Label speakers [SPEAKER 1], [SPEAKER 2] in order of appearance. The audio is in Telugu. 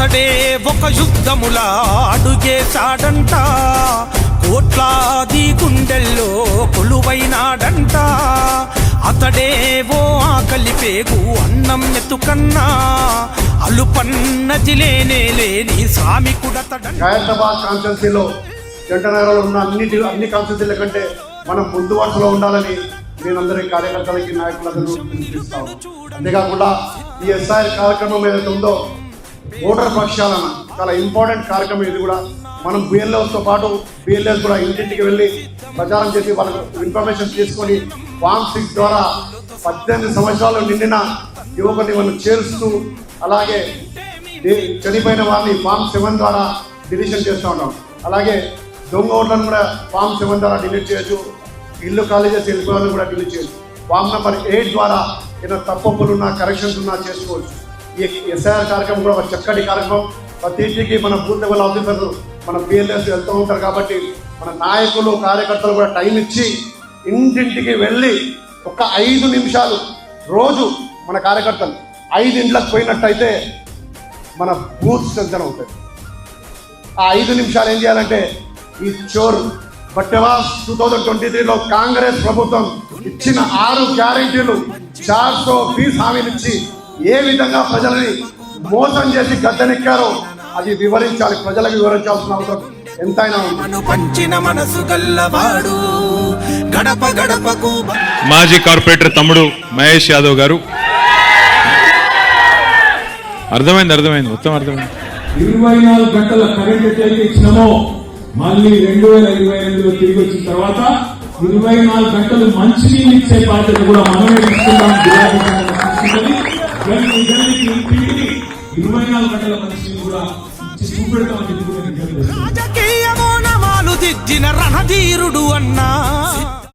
[SPEAKER 1] అతడే ఒక యుద్ధములా అడుగేశాడంట, కోట్లాది గుండెల్లో కొలువైనాడంట. అతడే ఓ ఆకలి పేగు అన్నం ఎత్తుకన్నా, అలుపన్నది లేనే లేని స్వామి కుడతడంట.
[SPEAKER 2] ఖైరతాబాద్ కాన్స్టిట్యున్సీలో జంటనగర్లో ఉన్న అన్ని కాన్స్టిట్యున్సీల కంటే మనం ముందు వరుసలో ఉండాలని నేనందరి కార్యకర్తలకి నాయకులందరూ పిలుపునిస్తాం. అంతేకాకుండా ఈ ఎస్ఐఆర్ కార్యక్రమం ఏదైతే ఉందో ఓటర్ ప్రక్షాళన చాలా ఇంపార్టెంట్ కార్యక్రమం. ఇది కూడా మనం బిఎల్ఓస్తో పాటు బిఎల్ఏస్ కూడా ఇంటింటికి వెళ్ళి ప్రచారం చేసి వాళ్ళకు ఇన్ఫర్మేషన్ తీసుకొని ఫామ్ 6 ద్వారా 18 సంవత్సరాలు నిండిన యువకుని మనం చేరుస్తూ, అలాగే చనిపోయిన వారిని ఫామ్ 7 ద్వారా డిలీషన్ చేస్తూ ఉంటాం. అలాగే దొంగ ఓట్లను కూడా ఫామ్ 7 ద్వారా డిలీట్ చేయొచ్చు. ఇల్లు ఖాళీ చేసి వెళ్ళిపోవాలని కూడా డిలీట్ చేయొచ్చు. ఫామ్ నెంబర్ 8 ద్వారా ఏదైనా తప్పులు ఉన్నా కరెక్షన్స్ ఉన్నా చేసుకోవచ్చు. ఈ ఎస్ఐఆర్ కార్యక్రమం కూడా ఒక చక్కటి కార్యక్రమం. ప్రతి ఇంటికి మన బూత్ లెవెల్ ఆఫీసర్లు మన పిఎల్ఎస్ వెళ్తూ ఉంటారు కాబట్టి మన నాయకులు కార్యకర్తలు కూడా టైం ఇచ్చి ఇంటింటికి వెళ్ళి ఒక 5 నిమిషాలు రోజు మన కార్యకర్తలు 5 ఇంట్లకు పోయినట్టయితే మన బూత్ స్ట్రెంథన్ అవుతుంది. ఆ 5 నిమిషాలు ఏం చేయాలంటే ఈ చోర్ బట్టవాస్ 2023లో కాంగ్రెస్ ప్రభుత్వం ఇచ్చిన 6 గ్యారెంటీలు 420 హామీలు ఇచ్చి ఏ విధంగా ప్రజలని మోసం చేసి గద్దెనెక్కారో అది వివరించాలి, ప్రజలకు వివరించాల్సిన అవసరం ఎంతైనా ఉంది.
[SPEAKER 1] పంచిన మనసు గల్లవాడు గడప గడపకు.
[SPEAKER 3] మాజీ కార్పొరేటర్ తమ్ముడు మహేష్ యాదవ్ గారు. అర్థమైంది మొత్తం అర్థమైంది.
[SPEAKER 4] 24 గంటల కరెంట్ ఎట్లయితే ఇచ్చినామో మళ్ళీ 2022లో తిరిగి వచ్చిన తర్వాత 24 గంటలు మంచినీళ్ళు ఇచ్చే బాధ్యత కూడా మనమే తీసుకుంటాం. 24 గంటల మంచినీళ్ళు కూడా చూపెడతామని
[SPEAKER 1] రాజకీయ మౌనమాలు దిద్దిన రణధీరుడు అన్నా,